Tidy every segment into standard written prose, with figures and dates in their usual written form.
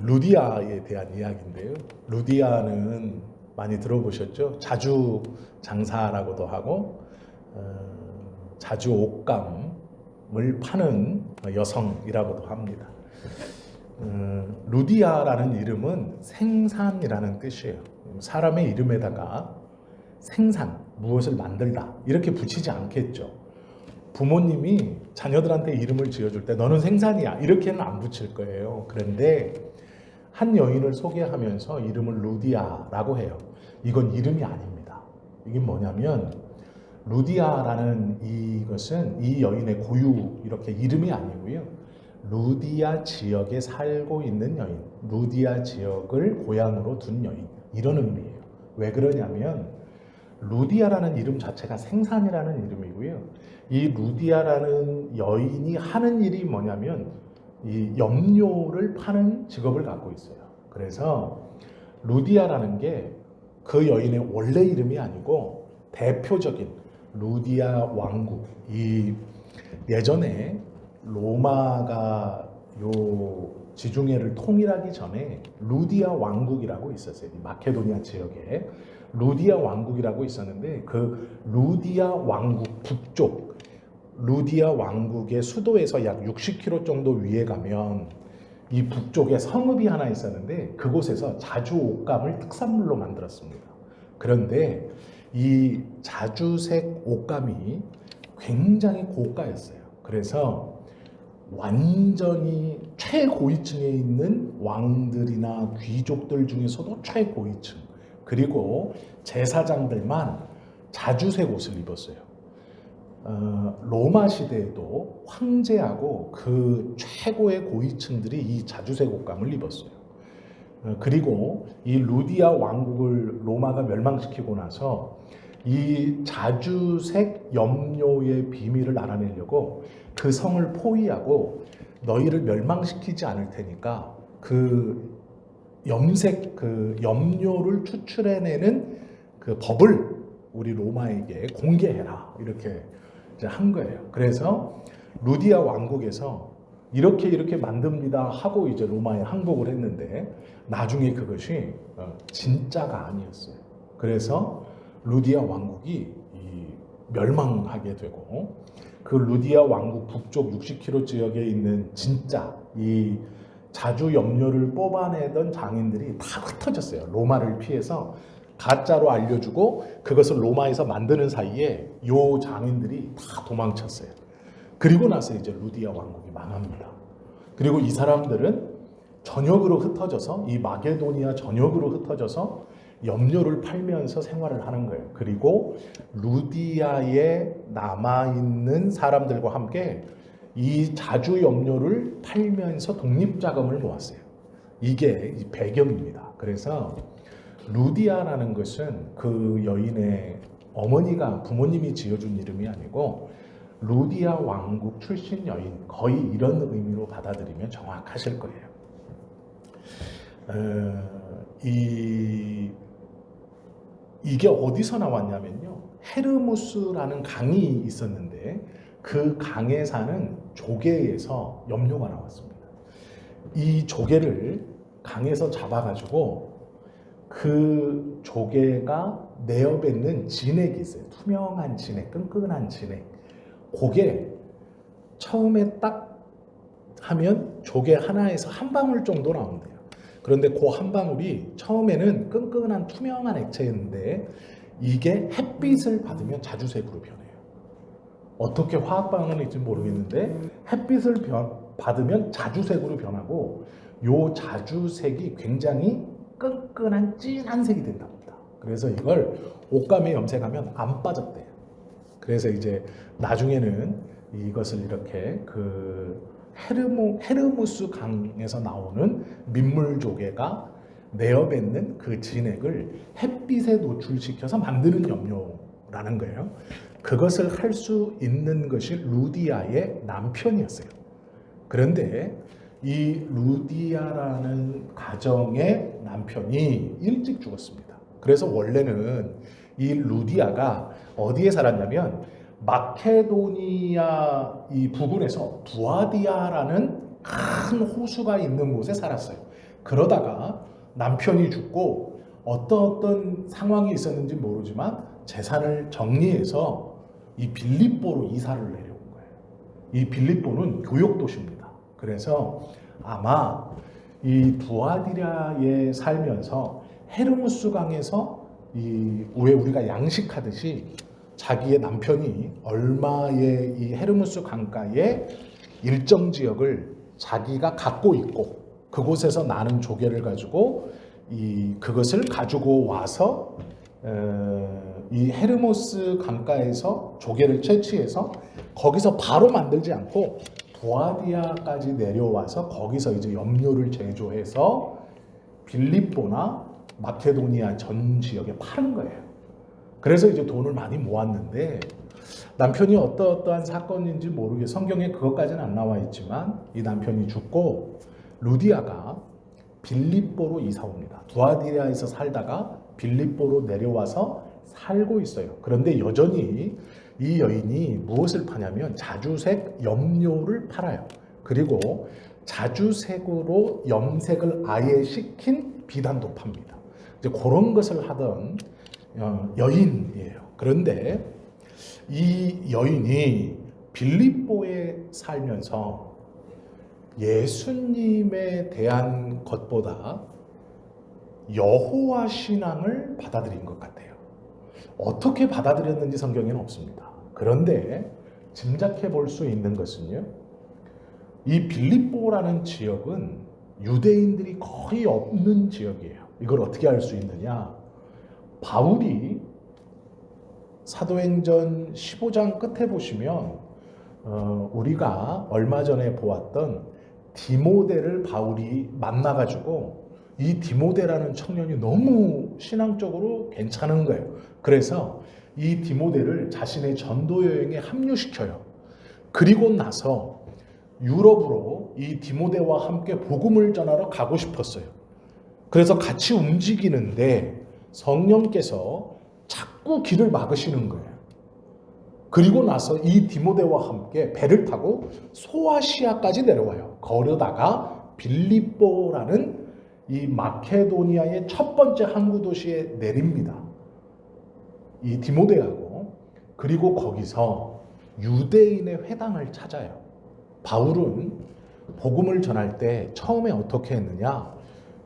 루디아에 대한 이야기인데요. 루디아는 많이 들어보셨죠? 자주 장사라고도 하고 자주 옷감을 파는 여성이라고도 합니다. 루디아라는 이름은 생산이라는 뜻이에요. 사람의 이름에다가 생산, 무엇을 만들다 이렇게 붙이지 않겠죠. 부모님이 자녀들한테 이름을 지어줄 때 너는 생산이야 이렇게는 안 붙일 거예요. 그런데 한 여인을 소개하면서 이름을 루디아라고 해요. 이건 이름이 아닙니다. 이게 뭐냐면 루디아라는 이것은 이 여인의 고유 이렇게 이름이 아니고요. 루디아 지역에 살고 있는 여인, 루디아 지역을 고향으로 둔 여인 이런 의미예요. 왜 그러냐면 루디아라는 이름 자체가 생산이라는 이름이고요. 이 루디아라는 여인이 하는 일이 뭐냐면 이 염료를 파는 직업을 갖고 있어요. 그래서 루디아라는 게 그 여인의 원래 이름이 아니고 대표적인 루디아 왕국. 이 예전에 로마가 요 지중해를 통일하기 전에 루디아 왕국이라고 있었어요. 마케도니아 지역에 루디아 왕국이라고 있었는데 그 루디아 왕국 북쪽 루디아 왕국의 수도에서 약 60km 정도 위에 가면 이 북쪽에 성읍이 하나 있었는데 그곳에서 자주 옷감을 특산물로 만들었습니다. 그런데 이 자주색 옷감이 굉장히 고가였어요. 그래서 완전히 최고위층에 있는 왕들이나 귀족들 중에서도 최고위층 그리고 제사장들만 자주색 옷을 입었어요. 로마 시대에도 황제하고 그 최고의 고위층들이 이 자주색 옷감을 입었어요. 그리고 이 루디아 왕국을 로마가 멸망시키고 나서 이 자주색 염료의 비밀을 알아내려고 그 성을 포위하고 너희를 멸망시키지 않을 테니까 그 염색 그 염료를 추출해내는 그 법을 우리 로마에게 공개해라 이렇게 이제 한 거예요. 그래서 루디아 왕국에서 이렇게 만듭니다 하고 이제 로마에 항복을 했는데 나중에 그것이 진짜가 아니었어요. 그래서 루디아 왕국이 멸망하게 되고 그 루디아 왕국 북쪽 60km 지역에 있는 진짜 이 자주 염료를 뽑아내던 장인들이 다 흩어졌어요. 로마를 피해서 가짜로 알려주고 그것을 로마에서 만드는 사이에 요 장인들이 다 도망쳤어요. 그리고 나서 이제 루디아 왕국이 망합니다. 그리고 이 사람들은 전역으로 흩어져서 이 마게도니아 전역으로 흩어져서 염료를 팔면서 생활을 하는 거예요. 그리고 루디아에 남아있는 사람들과 함께 이 자주 염료를 팔면서 독립자금을 모았어요. 이게 배경입니다. 그래서 루디아라는 것은 그 여인의 어머니가 부모님이 지어준 이름이 아니고 루디아 왕국 출신 여인 거의 이런 의미로 받아들이면 정확하실 거예요. 이게 어디서 나왔냐면요. 헤르무스라는 강이 있었는데 그 강에 사는 조개에서 염료가 나왔습니다. 이 조개를 강에서 잡아가지고 그 조개가 내어뱉는 진액이 있어요. 투명한 진액, 끈끈한 진액. 그게 처음에 딱 하면 조개 하나에서 한 방울 정도 나온대요. 그런데 그 한 방울이 처음에는 끈끈한 투명한 액체였는데 이게 햇빛을 받으면 자주색으로 변해요. 어떻게 화학 반응인지 모르겠는데 햇빛을 받으면 자주색으로 변하고 요 자주색이 굉장히 끈끈한 진한 색이 된답니다. 그래서 이걸 옷감에 염색하면 안 빠졌대요. 그래서 이제 나중에는 이것을 이렇게 그 헤르무스 강에서 나오는 민물조개가 내어뱉는 그 진액을 햇빛에 노출시켜서 만드는 염료라는 거예요. 그것을 할 수 있는 것이 루디아의 남편이었어요. 그런데 이 루디아라는 가정의 남편이 일찍 죽었습니다. 그래서 원래는 이 루디아가 어디에 살았냐면 마케도니아 이 부근에서 부아디아라는 큰 호수가 있는 곳에 살았어요. 그러다가 남편이 죽고 어떤 상황이 있었는지 모르지만 재산을 정리해서 이 빌립보로 이사를 내려온 거예요. 이 빌립보는 교역 도시입니다. 그래서 아마 이 두아디라에 살면서 헤르무스 강에서 왜 우리가 양식하듯이 자기의 남편이 얼마의 이 헤르무스 강가의 일정 지역을 자기가 갖고 있고 그곳에서 나는 조개를 가지고 그것을 가지고 와서 이 헤르모스 강가에서 조개를 채취해서 거기서 바로 만들지 않고 두아디아까지 내려와서 거기서 이제 염료를 제조해서 빌립보나 마케도니아 전 지역에 파는 거예요. 그래서 이제 돈을 많이 모았는데 남편이 어떠한 사건인지 모르게 성경에 그것까지는 안 나와 있지만 이 남편이 죽고 루디아가 빌립보로 이사 옵니다. 두아디라에서 살다가 빌립보로 내려와서 살고 있어요. 그런데 여전히 이 여인이 무엇을 파냐면 자주색 염료를 팔아요. 그리고 자주색으로 염색을 아예 시킨 비단도 팝니다. 이제 그런 것을 하던 여인이에요. 그런데 이 여인이 빌립보에 살면서 예수님에 대한 것보다 여호와 신앙을 받아들인 것 같아요. 어떻게 받아들였는지 성경에는 없습니다. 그런데 짐작해 볼 수 있는 것은요, 이 빌립보라는 지역은 유대인들이 거의 없는 지역이에요. 이걸 어떻게 알 수 있느냐? 바울이 사도행전 15장 끝에 보시면 우리가 얼마 전에 보았던 디모데를 바울이 만나가지고 이 디모데라는 청년이 너무 신앙적으로 괜찮은 거예요. 그래서 이 디모데를 자신의 전도 여행에 합류시켜요. 그리고 나서 유럽으로 이 디모데와 함께 복음을 전하러 가고 싶었어요. 그래서 같이 움직이는데 성령께서 자꾸 길을 막으시는 거예요. 그리고 나서 이 디모데와 함께 배를 타고 소아시아까지 내려와요. 걸어다가 빌립보라는 이 마케도니아의 첫 번째 항구 도시에 내립니다. 이 디모데하고. 그리고 거기서 유대인의 회당을 찾아요. 바울은 복음을 전할 때 처음에 어떻게 했느냐?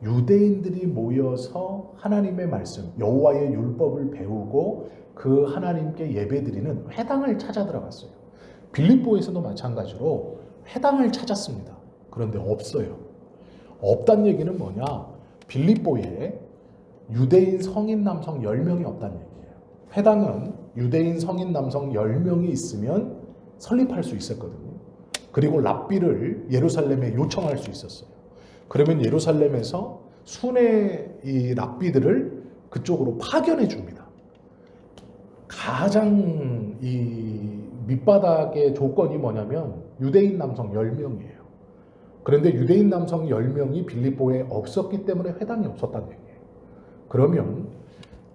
유대인들이 모여서 하나님의 말씀, 여호와의 율법을 배우고 그 하나님께 예배드리는 회당을 찾아 들어갔어요. 빌립보에서도 마찬가지로 회당을 찾았습니다. 그런데 없어요. 없다는 얘기는 뭐냐? 빌립보에 유대인 성인 남성 10명이 없다는 얘기예요. 회당은 유대인 성인 남성 10명이 있으면 설립할 수 있었거든요. 그리고 랍비를 예루살렘에 요청할 수 있었어요. 그러면 예루살렘에서 순회 이 랍비들을 그쪽으로 파견해 줍니다. 가장 이 밑바닥의 조건이 뭐냐면 유대인 남성 10명이에요. 그런데 유대인 남성 10명이 빌립보에 없었기 때문에 회당이 없었다는 얘기예요. 그러면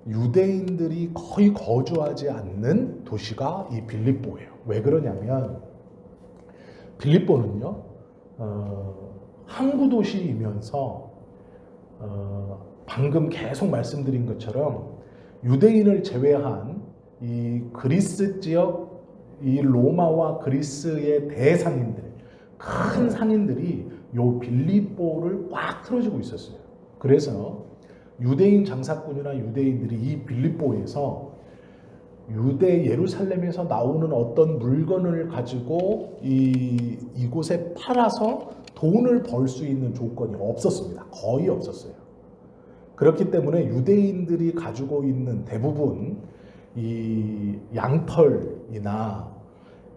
유대인들이 거의 거주하지 않는 도시가 이 빌립보예요. 왜 그러냐면 빌립보는요, 항구 도시이면서 방금 계속 말씀드린 것처럼 유대인을 제외한 이 그리스 지역, 이 로마와 그리스의 대상인들, 큰 상인들이 요 빌립보를 꽉 틀어주고 있었어요. 그래서 유대인 장사꾼이나 유대인들이 이 빌립보에서 유대 예루살렘에서 나오는 어떤 물건을 가지고 이곳에 팔아서 돈을 벌 수 있는 조건이 없었습니다. 거의 없었어요. 그렇기 때문에 유대인들이 가지고 있는 대부분 이 양털이나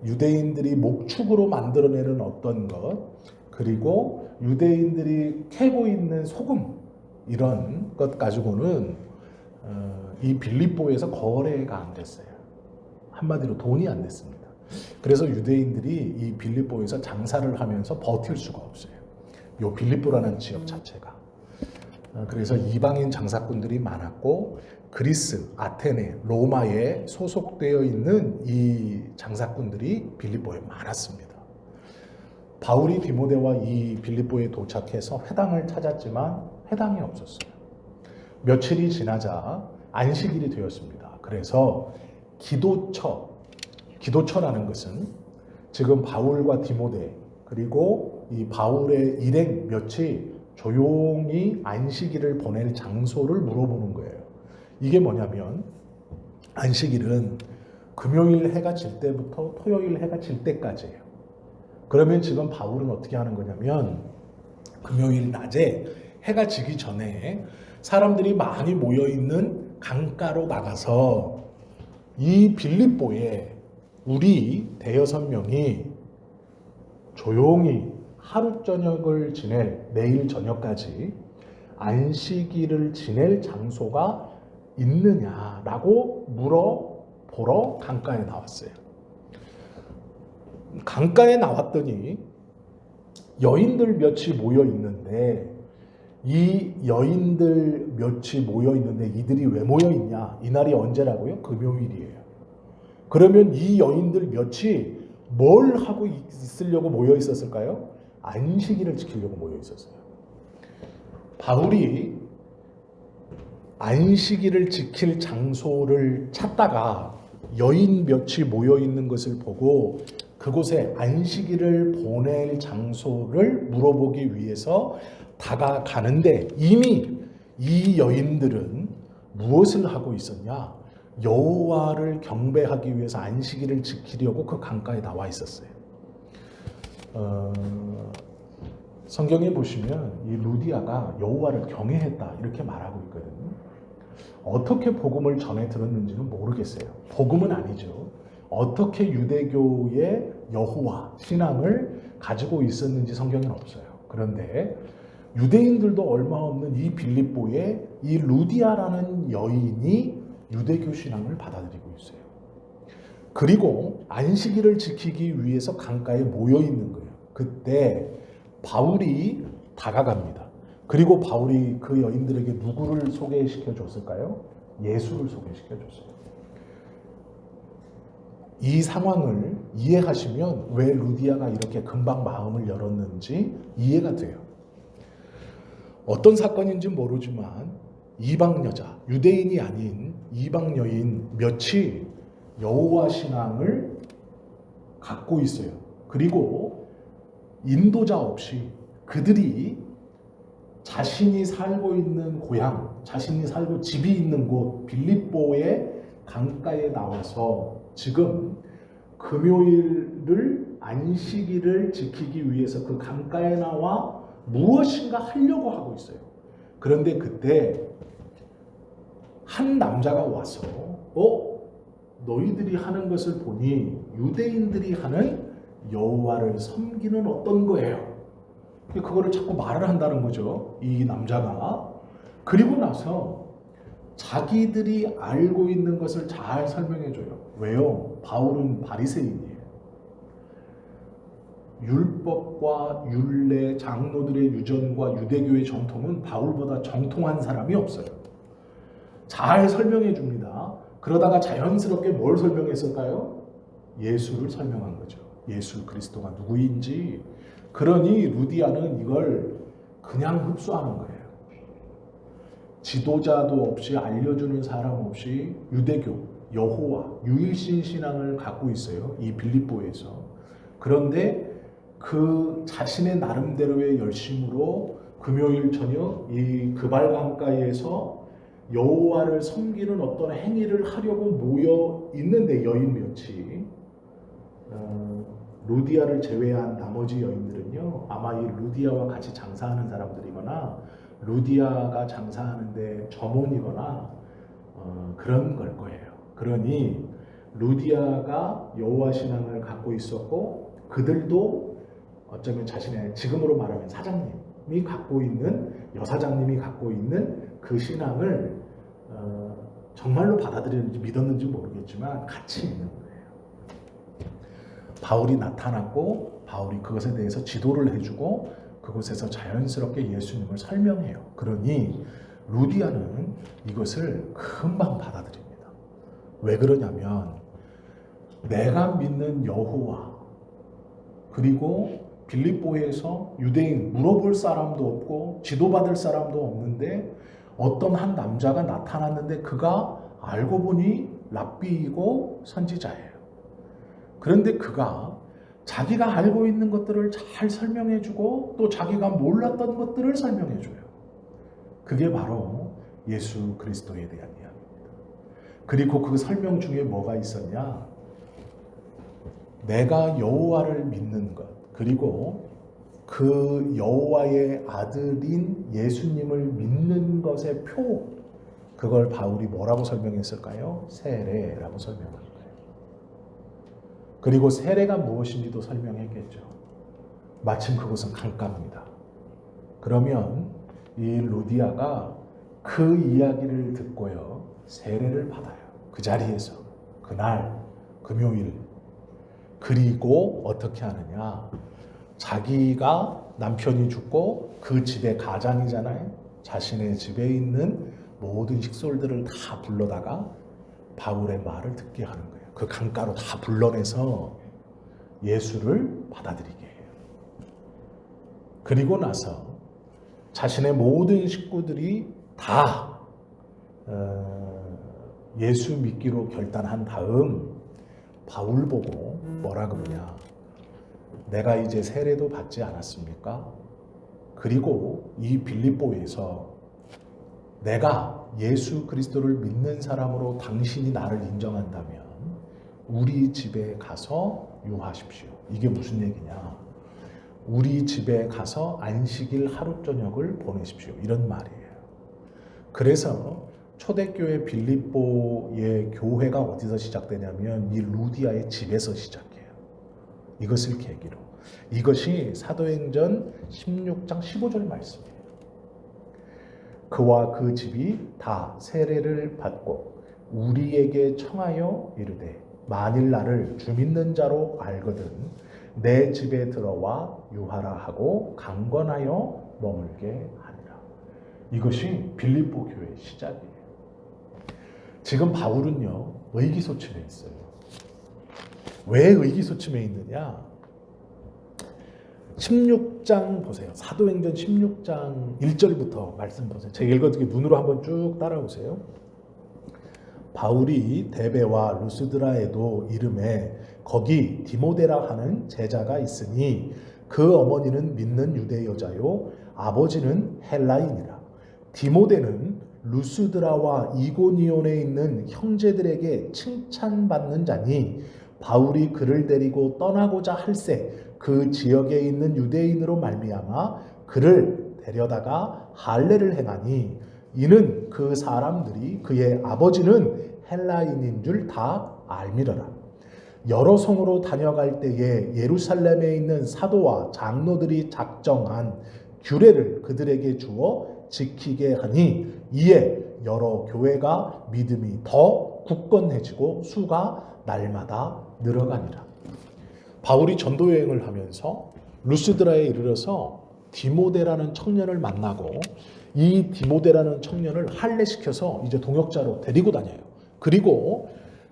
유대인들이 목축으로 만들어내는 어떤 것, 그리고 유대인들이 캐고 있는 소금, 이런 것 가지고는 이 빌립보에서 거래가 안 됐어요. 한마디로 돈이 안 됐습니다. 그래서 유대인들이 이 빌립보에서 장사를 하면서 버틸 수가 없어요. 이 빌립보라는 지역 자체가. 그래서 이방인 장사꾼들이 많았고 그리스, 아테네, 로마에 소속되어 있는 이 장사꾼들이 빌립보에 많았습니다. 바울이 디모데와 이 빌립보에 도착해서 회당을 찾았지만 회당이 없었어요. 며칠이 지나자 안식일이 되었습니다. 그래서 기도처라는 것은 지금 바울과 디모데 그리고 이 바울의 일행 몇이 조용히 안식일을 보낼 장소를 물어보는 거예요. 이게 뭐냐면 안식일은 금요일 해가 질 때부터 토요일 해가 질 때까지예요. 그러면 지금 바울은 어떻게 하는 거냐면 금요일 낮에 해가 지기 전에 사람들이 많이 모여있는 강가로 나가서 이 빌립보에 우리 대여섯 명이 조용히 하루 저녁을 지낼 내일 저녁까지 안식일을 지낼 장소가 있느냐라고 물어보러 강가에 나왔어요. 강가에 나왔더니 여인들 몇이 모여 있는데 이 여인들 몇이 모여 있는데 이들이 왜 모여 있냐? 이날이 언제라고요? 금요일이에요. 그러면 이 여인들 몇이 뭘 하고 있으려고 모여 있었을까요? 안식일을 지키려고 모여 있었어요. 바울이 안식일을 지킬 장소를 찾다가 여인 몇이 모여 있는 것을 보고 그곳에 안식일을 보낼 장소를 물어보기 위해서 다가가는데 이미 이 여인들은 무엇을 하고 있었냐? 여호와를 경배하기 위해서 안식일을 지키려고 그 강가에 나와 있었어요. 성경에 보시면 이 루디아가 여호와를 경외했다 이렇게 말하고 있거든요. 어떻게 복음을 전해 들었는지는 모르겠어요. 복음은 아니죠. 어떻게 유대교의 여호와 신앙을 가지고 있었는지 성경에는 없어요. 그런데 유대인들도 얼마 없는 이 빌립보에 이 루디아라는 여인이 유대교 신앙을 받아들이고 있어요. 그리고 안식일을 지키기 위해서 강가에 모여 있는 거예요. 그때 바울이 다가갑니다. 그리고 바울이 그 여인들에게 누구를 소개시켜 줬을까요? 예수를 소개시켜 줬어요. 이 상황을 이해하시면 왜 루디아가 이렇게 금방 마음을 열었는지 이해가 돼요. 어떤 사건인지 모르지만 이방 여자, 유대인이 아닌 이방 여인 몇이 여호와 신앙을 갖고 있어요. 그리고 인도자 없이 그들이 자신이 살고 있는 고향, 자신이 살고 집이 있는 곳 빌립보의 강가에 나와서 지금 금요일을 안식일을 지키기 위해서 그 강가에 나와 무엇인가 하려고 하고 있어요. 그런데 그때 한 남자가 와서 너희들이 하는 것을 보니 유대인들이 하는 여호와를 섬기는 어떤 거예요. 그거를 자꾸 말을 한다는 거죠. 이 남자가. 그리고 나서 자기들이 알고 있는 것을 잘 설명해줘요. 왜요? 바울은 바리새인이에요. 율법과 율례, 장로들의 유전과 유대교의 정통은 바울보다 정통한 사람이 없어요. 잘 설명해 줍니다. 그러다가 자연스럽게 뭘 설명했을까요? 예수를 설명한 거죠. 예수 그리스도가 누구인지. 그러니 루디아는 이걸 그냥 흡수하는 거예요. 지도자도 없이 알려주는 사람 없이 유대교, 여호와, 유일신 신앙을 갖고 있어요. 이 빌립보에서. 그런데 그 자신의 나름대로의 열심으로 금요일 저녁 이 그발강가에서 여호와를 섬기는 어떤 행위를 하려고 모여 있는데 여인 몇이 루디아를 제외한 나머지 여인들은요 아마 이 루디아와 같이 장사하는 사람들이거나 루디아가 장사하는데 점원이거나 그런 걸 거예요. 그러니 루디아가 여호와 신앙을 갖고 있었고 그들도 어쩌면 자신의 지금으로 말하면 사장님이 갖고 있는 여사장님이 갖고 있는 그 신앙을 정말로 받아들였는지 믿었는지 모르겠지만 같이 있는 거예요. 바울이 나타났고 바울이 그것에 대해서 지도를 해주고 그곳에서 자연스럽게 예수님을 설명해요. 그러니 루디아는 이것을 금방 받아들입니다. 왜 그러냐면 내가 믿는 여호와 그리고 빌립보에서 유대인 물어볼 사람도 없고 지도받을 사람도 없는데 어떤 한 남자가 나타났는데 그가 알고 보니 랍비이고 선지자예요. 그런데 그가 자기가 알고 있는 것들을 잘 설명해주고 또 자기가 몰랐던 것들을 설명해줘요. 그게 바로 예수 그리스도에 대한 이야기입니다. 그리고 그 설명 중에 뭐가 있었냐? 내가 여호와를 믿는 것, 그리고 그 여호와의 아들인 예수님을 믿는 것의 표, 그걸 바울이 뭐라고 설명했을까요? 세례라고 설명한 거예요. 그리고 세례가 무엇인지도 설명했겠죠. 마침 그것은 강가입니다. 그러면 이 루디아가 그 이야기를 듣고요, 세례를 받아요. 그 자리에서, 그날, 금요일. 그리고 어떻게 하느냐? 자기가 남편이 죽고 그 집의 가장이잖아요. 자신의 집에 있는 모든 식솔들을 다 불러다가 바울의 말을 듣게 하는 거예요. 그 강가로 다 불러내서 예수를 받아들이게 해요. 그리고 나서 자신의 모든 식구들이 다 예수 믿기로 결단한 다음 바울 보고 뭐라 그러냐? 내가 이제 세례도 받지 않았습니까? 그리고 이 빌립보에서 내가 예수 그리스도를 믿는 사람으로 당신이 나를 인정한다면 우리 집에 가서 유하십시오. 이게 무슨 얘기냐? 우리 집에 가서 안식일 하루 저녁을 보내십시오. 이런 말이에요. 그래서 초대교회 빌립보의 교회가 어디서 시작되냐면 이 루디아의 집에서 시작해요. 이것을 계기로. 이것이 사도행전 16장 15절 말씀이에요. 그와 그 집이 다 세례를 받고 우리에게 청하여 이르되 만일 나를 주 믿는 자로 알거든 내 집에 들어와 유하라 하고 강권하여 머물게 하리라. 이것이 빌립보 교회의 시작이에요. 지금 바울은요, 의기소침해 있어요. 왜 의기소침해 있느냐? 16장 보세요. 사도행전 16장 1절부터 말씀 보세요. 제가 읽어드리게 눈으로 한번 쭉 따라오세요. 바울이 데베와 루스드라에도 이름에 거기 디모데라 하는 제자가 있으니 그 어머니는 믿는 유대 여자요 아버지는 헬라인이라. 디모데는 루스드라와 이고니온에 있는 형제들에게 칭찬받는 자니 바울이 그를 데리고 떠나고자 할새 그 지역에 있는 유대인으로 말미암아 그를 데려다가 할례를 행하니 이는 그 사람들이 그의 아버지는 헬라인인 줄 다 알미러라. 여러 성으로 다녀갈 때에 예루살렘에 있는 사도와 장로들이 작정한 규례를 그들에게 주어 지키게 하니 이에 여러 교회가 믿음이 더 굳건해지고 수가 날마다 늘어가니라. 바울이 전도 여행을 하면서 루스드라에 이르러서 디모데라는 청년을 만나고 이 디모데라는 청년을 할례시켜서 이제 동역자로 데리고 다녀요. 그리고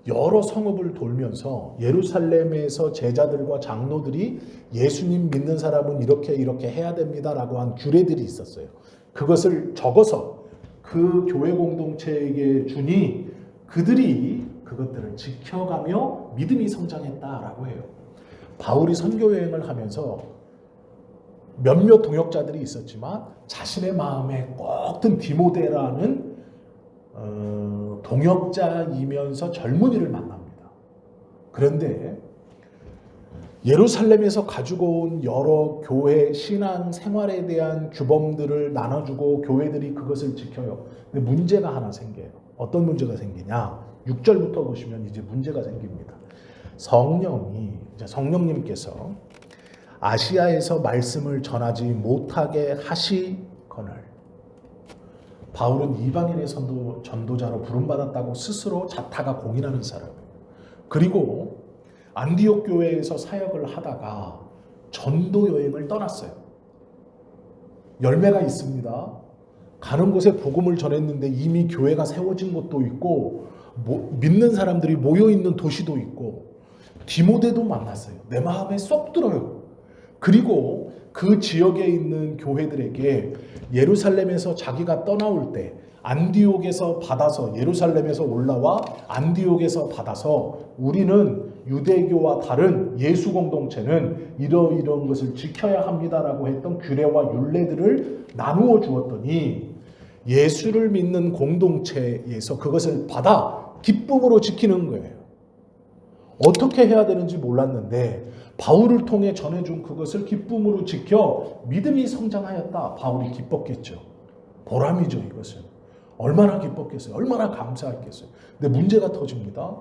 여러 성읍을 돌면서 예루살렘에서 제자들과 장로들이 예수님 믿는 사람은 이렇게 해야 됩니다라고 한 규례들이 있었어요. 그것을 적어서 그 교회 공동체에게 주니 그들이 그것들을 지켜가며 믿음이 성장했다라고 해요. 바울이 선교 여행을 하면서 몇몇 동역자들이 있었지만 자신의 마음에 꼭 든 디모데라는 동역자이면서 젊은이를 만납니다. 그런데 예루살렘에서 가지고 온 여러 교회 신앙 생활에 대한 규범들을 나눠주고 교회들이 그것을 지켜요. 근데 문제가 하나 생겨요. 어떤 문제가 생기냐? 6절부터 보시면 이제 문제가 생깁니다. 성령님께서 아시아에서 말씀을 전하지 못하게 하시거늘. 바울은 이방인의 전도자로 부름받았다고 스스로 자타가 공인하는 사람이에요. 그리고 안디옥 교회에서 사역을 하다가 전도 여행을 떠났어요. 열매가 있습니다. 가는 곳에 복음을 전했는데 이미 교회가 세워진 곳도 있고 믿는 사람들이 모여있는 도시도 있고 디모데도 만났어요. 내 마음에 쏙 들어요. 그리고 그 지역에 있는 교회들에게 예루살렘에서 자기가 떠나올 때 안디옥에서 받아서 예루살렘에서 올라와 안디옥에서 받아서 우리는 유대교와 다른 예수 공동체는 이러이러한 것을 지켜야 합니다라고 했던 규례와 율례들을 나누어 주었더니 예수를 믿는 공동체에서 그것을 받아 기쁨으로 지키는 거예요. 어떻게 해야 되는지 몰랐는데 바울을 통해 전해준 그것을 기쁨으로 지켜 믿음이 성장하였다. 바울이 기뻤겠죠. 보람이죠, 이것은. 얼마나 기뻤겠어요. 얼마나 감사했겠어요. 근데 문제가 터집니다.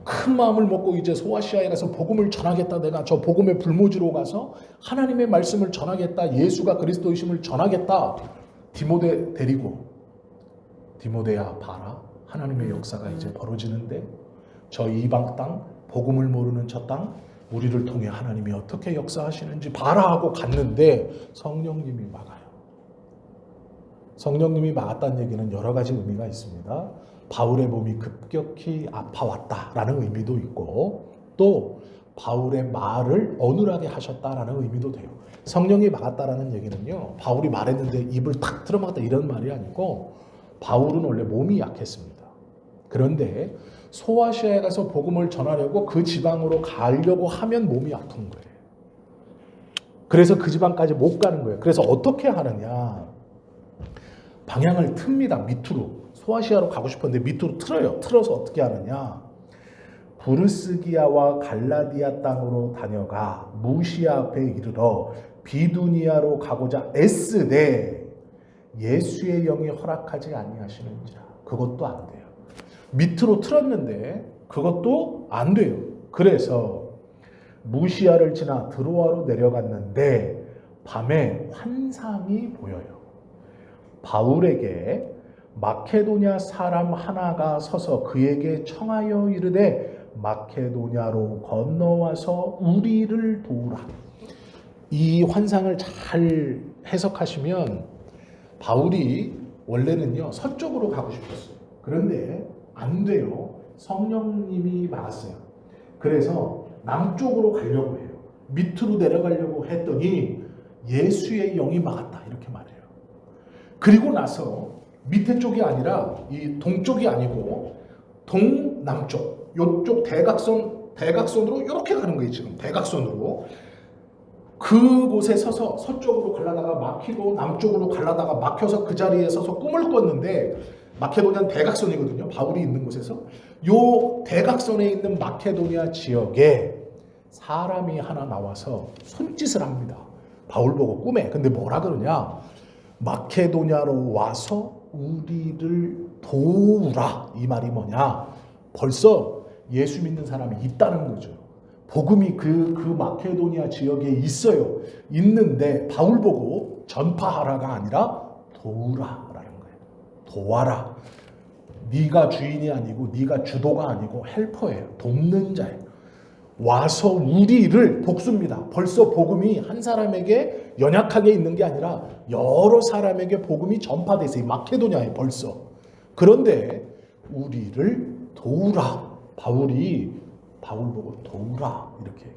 큰 마음을 먹고 이제 소아시아에 가서 복음을 전하겠다. 내가 저 복음의 불모지로 가서 하나님의 말씀을 전하겠다. 예수가 그리스도이심을 전하겠다. 디모데 데리고 디모데야 봐라. 하나님의 역사가 이제 벌어지는데 저 이방 땅 복음을 모르는 저 땅 우리를 통해 하나님이 어떻게 역사하시는지 봐라 하고 갔는데 성령님이 막아요. 성령님이 막았다는 얘기는 여러 가지 의미가 있습니다. 바울의 몸이 급격히 아파왔다라는 의미도 있고 또 바울의 말을 어눌하게 하셨다라는 의미도 돼요. 성령이 막았다라는 얘기는요. 바울이 말했는데 입을 탁 틀어막았다 이런 말이 아니고 바울은 원래 몸이 약했습니다. 그런데 소아시아에 가서 복음을 전하려고 그 지방으로 가려고 하면 몸이 아픈 거예요. 그래서 그 지방까지 못 가는 거예요. 그래서 어떻게 하느냐. 방향을 틉니다. 밑으로. 소아시아로 가고 싶었는데 밑으로 틀어요. 틀어서 어떻게 하느냐. 부르스기아와 갈라디아 땅으로 다녀가 무시아 앞에 이르러 비두니아로 가고자 애쓰되 예수의 영이 허락하지 아니하시는지라. 그것도 안 돼요. 밑으로 틀었는데 그것도 안 돼요. 그래서 무시아를 지나 드로아로 내려갔는데 밤에 환상이 보여요. 바울에게 마케도냐 사람 하나가 서서 그에게 청하여 이르되 마케도냐로 건너와서 우리를 도우라. 이 환상을 잘 해석하시면 바울이 원래는요 서쪽으로 가고 싶었어요. 그런데 안 돼요. 성령님이 막았어요. 그래서 남쪽으로 가려고 해요. 밑으로 내려가려고 했더니 예수의 영이 막았다 이렇게 말해요. 그리고 나서 밑에 쪽이 아니라 이 동쪽이 아니고 동남쪽 이쪽 대각선으로 이렇게 가는 거예요. 지금 대각선으로 그곳에 서서 서쪽으로 가려다가 막히고 남쪽으로 가려다가 막혀서 그 자리에 서서 꿈을 꿨는데 마케도니아는 대각선이거든요. 바울이 있는 곳에서 요 대각선에 있는 마케도니아 지역에 사람이 하나 나와서 손짓을 합니다. 바울 보고 꿈에. 근데 뭐라 그러냐? 마케도니아로 와서 우리를 도우라. 이 말이 뭐냐? 벌써 예수 믿는 사람이 있다는 거죠. 복음이 그 마케도니아 지역에 있어요. 있는데 바울 보고 전파하라가 아니라 도우라라는 거예요. 도와라. 네가 주인이 아니고 네가 주도가 아니고 헬퍼예요. 돕는 자예요. 와서 우리를 복수입니다. 벌써 복음이 한 사람에게 연약하게 있는 게 아니라 여러 사람에게 복음이 전파돼 있어요. 마케도니아에 벌써. 그런데 우리를 도우라. 바울 보고 도우라 이렇게 얘기해요.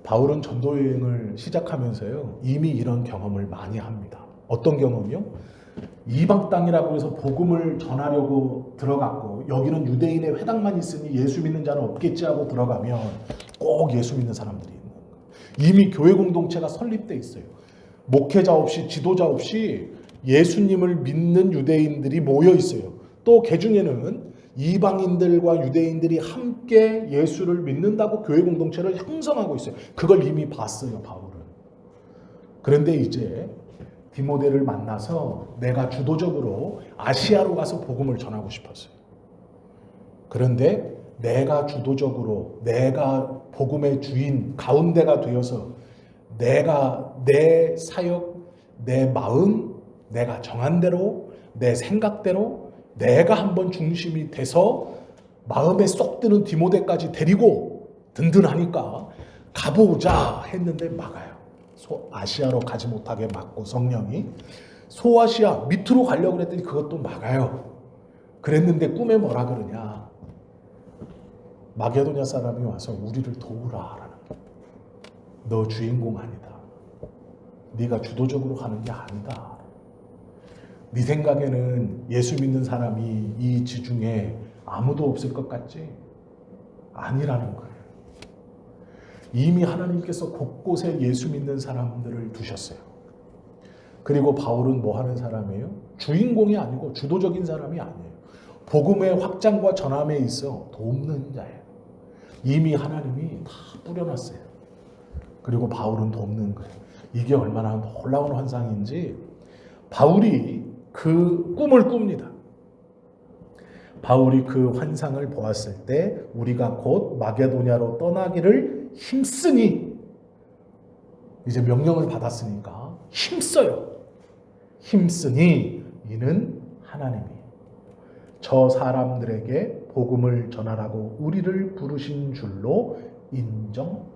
바울은 전도 여행을 시작하면서요. 이미 이런 경험을 많이 합니다. 어떤 경험이요? 이방 땅이라고 해서 복음을 전하려고 들어갔고 여기는 유대인의 회당만 있으니 예수 믿는 자는 없겠지 하고 들어가면 꼭 예수 믿는 사람들이 있는 거예요. 이미 교회 공동체가 설립돼 있어요. 목회자 없이 지도자 없이 예수님을 믿는 유대인들이 모여 있어요. 또 그 중에는 이방인들과 유대인들이 함께 예수를 믿는다고 교회 공동체를 형성하고 있어요. 그걸 이미 봤어요, 바울은. 그런데 이제 디모데를 만나서 내가 주도적으로 아시아로 가서 복음을 전하고 싶었어요. 그런데 내가 주도적으로 내가 복음의 주인 가운데가 되어서 내가 내 사역, 내 마음, 내가 정한 대로 내 생각대로 내가 한번 중심이 돼서 마음에 쏙 드는 디모데까지 데리고 든든하니까 가보자 했는데 막아요. 아시아로 가지 못하게 막고 성령이 소아시아 밑으로 가려고 그랬더니 그것도 막아요. 그랬는데 꿈에 뭐라 그러냐? 마게도냐 사람이 와서 우리를 도우라라는 거예요. 너 주인공 아니다. 네가 주도적으로 가는 게 아니다. 네 생각에는 예수 믿는 사람이 이 지중해 아무도 없을 것 같지? 아니라는 거예요. 이미 하나님께서 곳곳에 예수 믿는 사람들을 두셨어요. 그리고 바울은 뭐 하는 사람이에요? 주인공이 아니고 주도적인 사람이 아니에요. 복음의 확장과 전함에 있어 돕는 자예요. 이미 하나님이 다 뿌려놨어요. 그리고 바울은 돕는 거예요. 이게 얼마나 놀라운 환상인지 바울이 그 꿈을 꿉니다. 바울이 그 환상을 보았을 때 우리가 곧 마게도냐로 떠나기를 힘쓰니, 이제 명령을 받았으니까 힘써요. 힘쓰니 이는 하나님이 저 사람들에게 복음을 전하라고 우리를 부르신 줄로 인정하노라.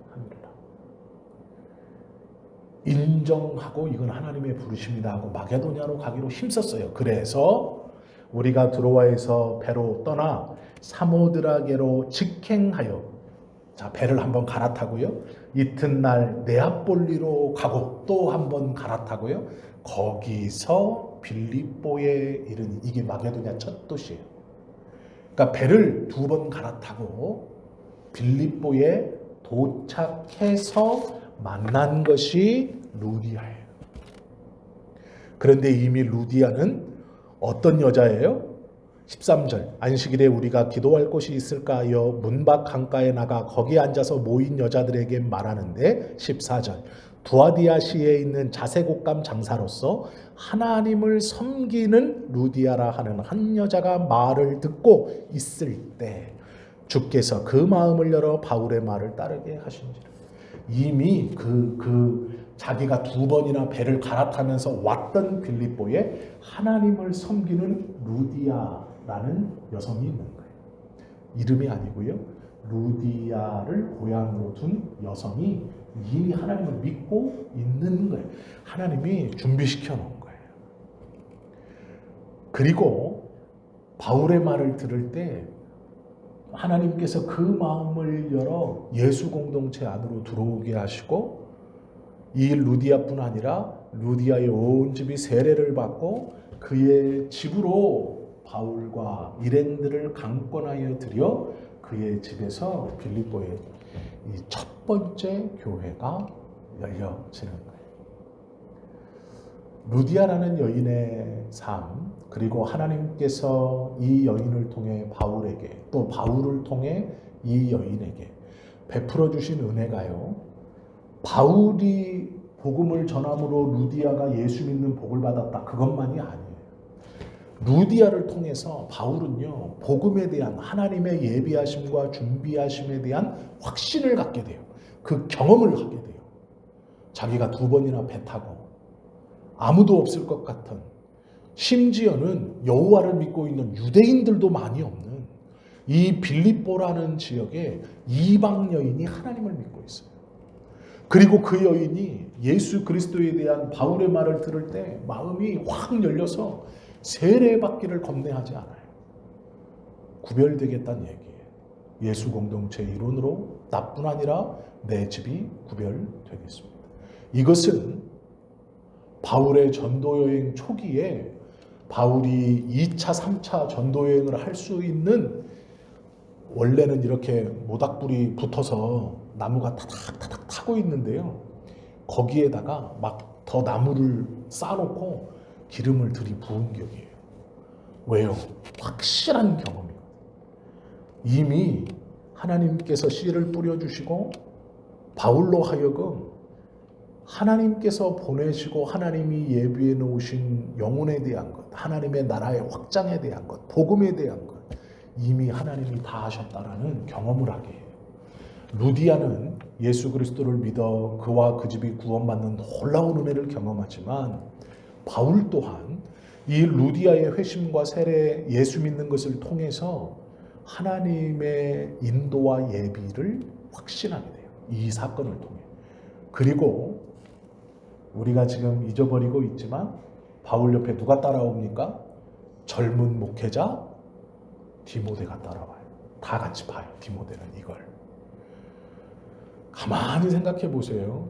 인정하고 이건 하나님의 부르심이다 하고 마게도냐로 가기로 힘썼어요. 그래서 우리가 드로아에서 배로 떠나 사모드라게로 직행하여, 자, 배를 한번 갈아타고요. 이튿날 네아폴리로 가고 또 한번 갈아타고요. 거기서 빌립보에 이르니, 이게 마게도냐 첫 도시예요. 그러니까 배를 2번 갈아타고 빌립보에 도착해서 만난 것이 루디아예요. 그런데 이미 루디아는 어떤 여자예요? 13절 안식일에 우리가 기도할 곳이 있을까 하여 문밖 강가에 나가 거기에 앉아서 모인 여자들에게 말하는데 14절 두아디아시에 있는 자색옷감 장사로서 하나님을 섬기는 루디아라 하는 한 여자가 말을 듣고 있을 때 주께서 그 마음을 열어 바울의 말을 따르게 하신지라. 이미 자기가 2번이나 배를 갈아타면서 왔던 빌립보에 하나님을 섬기는 루디아라는 여성이 있는 거예요. 이름이 아니고요. 루디아를 고향으로 둔 여성이 이미 하나님을 믿고 있는 거예요. 하나님이 준비시켜 놓은 거예요. 그리고 바울의 말을 들을 때 하나님께서 그 마음을 열어 예수 공동체 안으로 들어오게 하시고, 이 루디아뿐 아니라 루디아의 온 집이 세례를 받고 그의 집으로 바울과 일행들을 강권하여 들여 그의 집에서 빌립보에 이 첫 번째 교회가 열려지는 거예요. 루디아라는 여인의 삶, 그리고 하나님께서 이 여인을 통해 바울에게, 또 바울을 통해 이 여인에게 베풀어 주신 은혜가요, 바울이 복음을 전함으로 루디아가 예수 믿는 복을 받았다, 그것만이 아니에요. 루디아를 통해서 바울은요, 복음에 대한 하나님의 예비하심과 준비하심에 대한 확신을 갖게 돼요. 그 경험을 하게 돼요. 자기가 2번이나 배 타고 아무도 없을 것 같은, 심지어는 여호와를 믿고 있는 유대인들도 많이 없는 이 빌립보라는 지역에 이방 여인이 하나님을 믿고 있어요. 그리고 그 여인이 예수 그리스도에 대한 바울의 말을 들을 때 마음이 확 열려서 세례받기를 겁내하지 않아요. 구별되겠다는 얘기예요. 예수 공동체 일원으로 나뿐 아니라 내 집이 구별되겠습니다. 이것은 바울의 전도여행 초기에 바울이 2차, 3차 전도여행을 할 수 있는, 원래는 이렇게 모닥불이 붙어서 나무가 타닥타닥 타고 있는데요, 거기에다가 막 더 나무를 쌓아놓고 기름을 들이부은 격이에요. 왜요? 확실한 경험이에요. 이미 하나님께서 씨를 뿌려주시고 바울로 하여금 하나님께서 보내시고 하나님이 예비해 놓으신 영혼에 대한 것, 하나님의 나라의 확장에 대한 것, 복음에 대한 것, 이미 하나님이 다 하셨다라는 경험을 하게 해요. 루디아는 예수 그리스도를 믿어 그와 그 집이 구원받는 놀라운 은혜를 경험하지만, 바울 또한 이 루디아의 회심과 세례, 예수 믿는 것을 통해서 하나님의 인도와 예비를 확신하게 돼요. 이 사건을 통해. 그리고 우리가 지금 잊어버리고 있지만 바울 옆에 누가 따라옵니까? 젊은 목회자 디모데가 따라와요. 다 같이 봐요. 디모데는 이걸. 가만히 생각해 보세요.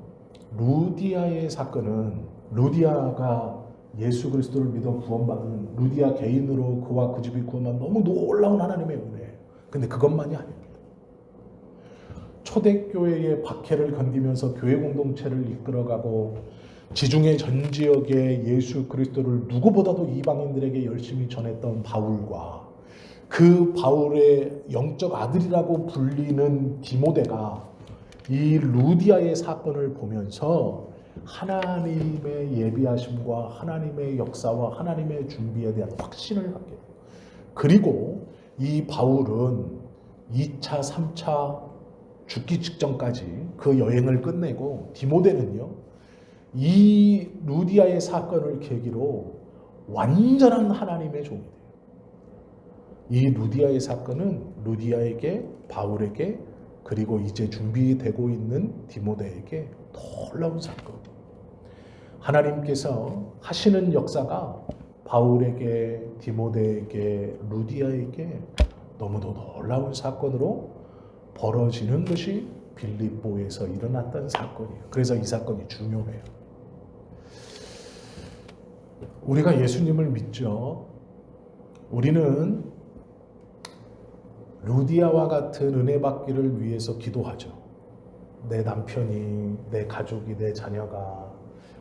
루디아의 사건은 루디아가 예수 그리스도를 믿어 구원받은 루디아 개인으로 그와 그 집이 구원받은 너무 놀라운 하나님의 은혜예요. 근데 그것만이 아닙니다. 초대교회의 박해를 견디면서 교회 공동체를 이끌어가고 지중해 전 지역에 예수 그리스도를 누구보다도 이방인들에게 열심히 전했던 바울과 그 바울의 영적 아들이라고 불리는 디모데가 이 루디아의 사건을 보면서 하나님의 예비하심과 하나님의 역사와 하나님의 준비에 대한 확신을 갖게 돼요. 그리고 이 바울은 2차, 3차 죽기 직전까지 그 여행을 끝내고 디모데는요, 이 루디아의 사건을 계기로 완전한 하나님의 종이 돼요. 이 루디아의 사건은 루디아에게, 바울에게, 그리고 이제 준비되고 있는 디모데에게 놀라운 사건. 하나님께서 하시는 역사가 바울에게, 디모데에게, 루디아에게 너무도 놀라운 사건으로 벌어지는 것이 빌립보에서 일어났던 사건이에요. 그래서 이 사건이 중요해요. 우리가 예수님을 믿죠. 우리는 루디아와 같은 은혜 받기를 위해서 기도하죠. 내 남편이, 내 가족이, 내 자녀가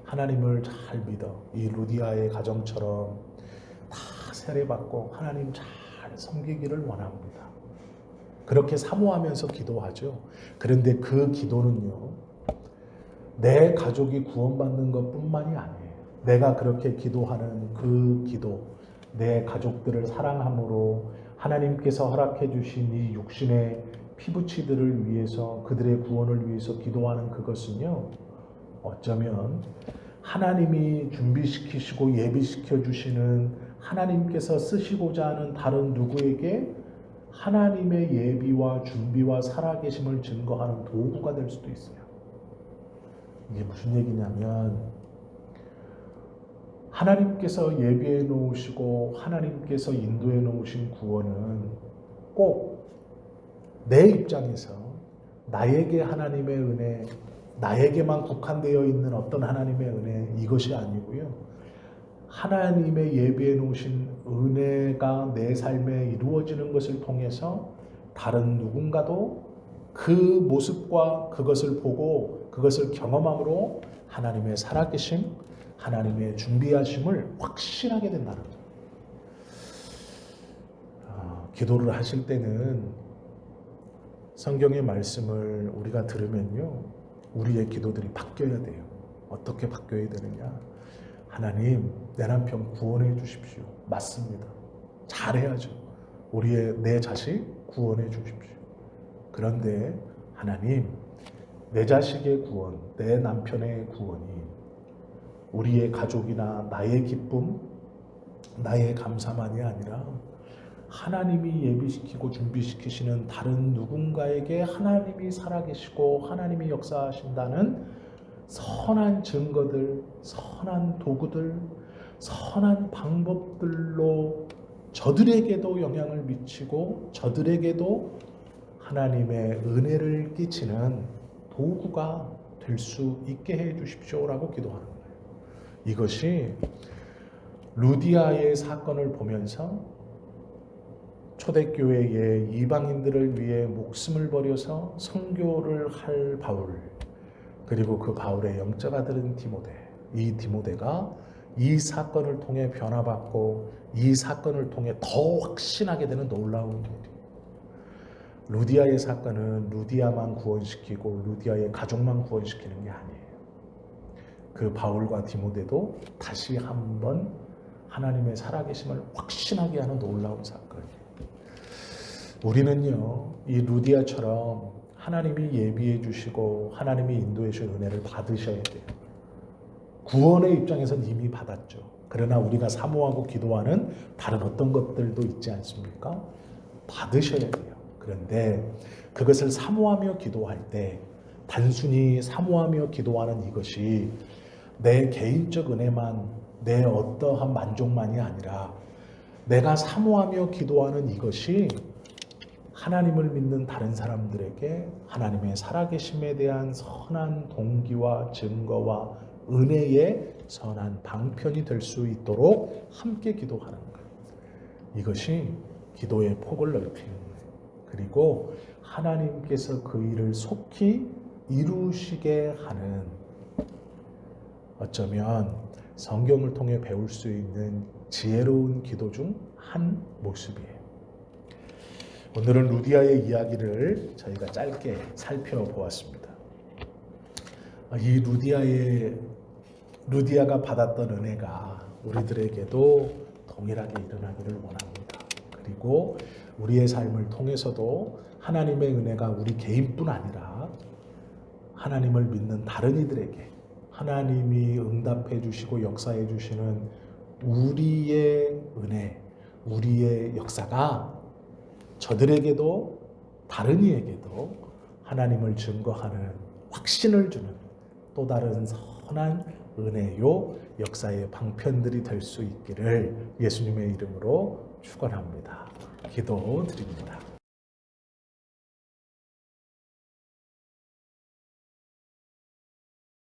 하나님을 잘 믿어 이 루디아의 가정처럼 다 세례받고 하나님 잘 섬기기를 원합니다. 그렇게 사모하면서 기도하죠. 그런데 그 기도는요, 내 가족이 구원받는 것뿐만이 아니에요. 내가 그렇게 기도하는 그 기도, 내 가족들을 사랑함으로 하나님께서 허락해 주신 이 육신의 피부치들을 위해서, 그들의 구원을 위해서 기도하는 그것은요, 어쩌면 하나님이 준비시키시고 예비시켜 주시는, 하나님께서 쓰시고자 하는 다른 누구에게 하나님의 예비와 준비와 살아계심을 증거하는 도구가 될 수도 있어요. 이게 무슨 얘기냐면, 하나님께서 예비해 놓으시고 하나님께서 인도해 놓으신 구원은 꼭 내 입장에서 나에게 하나님의 은혜, 나에게만 국한되어 있는 어떤 하나님의 은혜, 이것이 아니고요, 하나님의 예비해 놓으신 은혜가 내 삶에 이루어지는 것을 통해서 다른 누군가도 그 모습과 그것을 보고 그것을 경험함으로 하나님의 살아계심, 하나님의 준비하심을 확신하게 된다는 거예요. 기도를 하실 때는 성경의 말씀을 우리가 들으면요, 우리의 기도들이 바뀌어야 돼요. 어떻게 바뀌어야 되느냐? 하나님, 내 남편 구원해 주십시오. 맞습니다. 잘해야죠. 내 자식 구원해 주십시오. 그런데 하나님, 내 자식의 구원, 내 남편의 구원이 우리의 가족이나 나의 기쁨, 나의 감사만이 아니라 하나님이 예비시키고 준비시키시는 다른 누군가에게 하나님이 살아계시고 하나님이 역사하신다는 선한 증거들, 선한 도구들, 선한 방법들로 저들에게도 영향을 미치고 저들에게도 하나님의 은혜를 끼치는 도구가 될 수 있게 해 주십시오라고 기도하는 거예요. 이것이 루디아의 사건을 보면서 초대교회의 이방인들을 위해 목숨을 버려서 선교를 할 바울, 그리고 그 바울의 영적 아들은 디모데, 이 디모데가 이 사건을 통해 변화받고 이 사건을 통해 더 확신하게 되는 놀라운 일이에요. 루디아의 사건은 루디아만 구원시키고 루디아의 가족만 구원시키는 게 아니에요. 그 바울과 디모데도 다시 한번 하나님의 살아계심을 확신하게 하는 놀라운 사건이에요. 우리는요, 이 루디아처럼 하나님이 예비해 주시고 하나님이 인도해 주신 은혜를 받으셔야 돼요. 구원의 입장에서는 이미 받았죠. 그러나 우리가 사모하고 기도하는 다른 어떤 것들도 있지 않습니까? 받으셔야 돼요. 그런데 그것을 사모하며 기도할 때 단순히 사모하며 기도하는 이것이 내 개인적 은혜만, 내 어떠한 만족만이 아니라 내가 사모하며 기도하는 이것이 하나님을 믿는 다른 사람들에게 하나님의 살아계심에 대한 선한 동기와 증거와 은혜의 선한 방편이 될 수 있도록 함께 기도하는 것. 이것이 기도의 폭을 넓히는 거예요. 그리고 하나님께서 그 일을 속히 이루시게 하는, 어쩌면 성경을 통해 배울 수 있는 지혜로운 기도 중 한 모습이에요. 오늘은 루디아의 이야기를 저희가 짧게 살펴보았습니다. 이 루디아가 받았던 은혜가 우리들에게도 동일하게 일어나기를 원합니다. 그리고 우리의 삶을 통해서도 하나님의 은혜가 우리 개인뿐 아니라 하나님을 믿는 다른 이들에게 하나님이 응답해 주시고 역사해 주시는 우리의 은혜, 우리의 역사가 저들에게도 다른 이에게도 하나님을 증거하는 확신을 주는 또 다른 선한 은혜요 역사의 방편들이 될 수 있기를 예수님의 이름으로 축원합니다. 기도드립니다.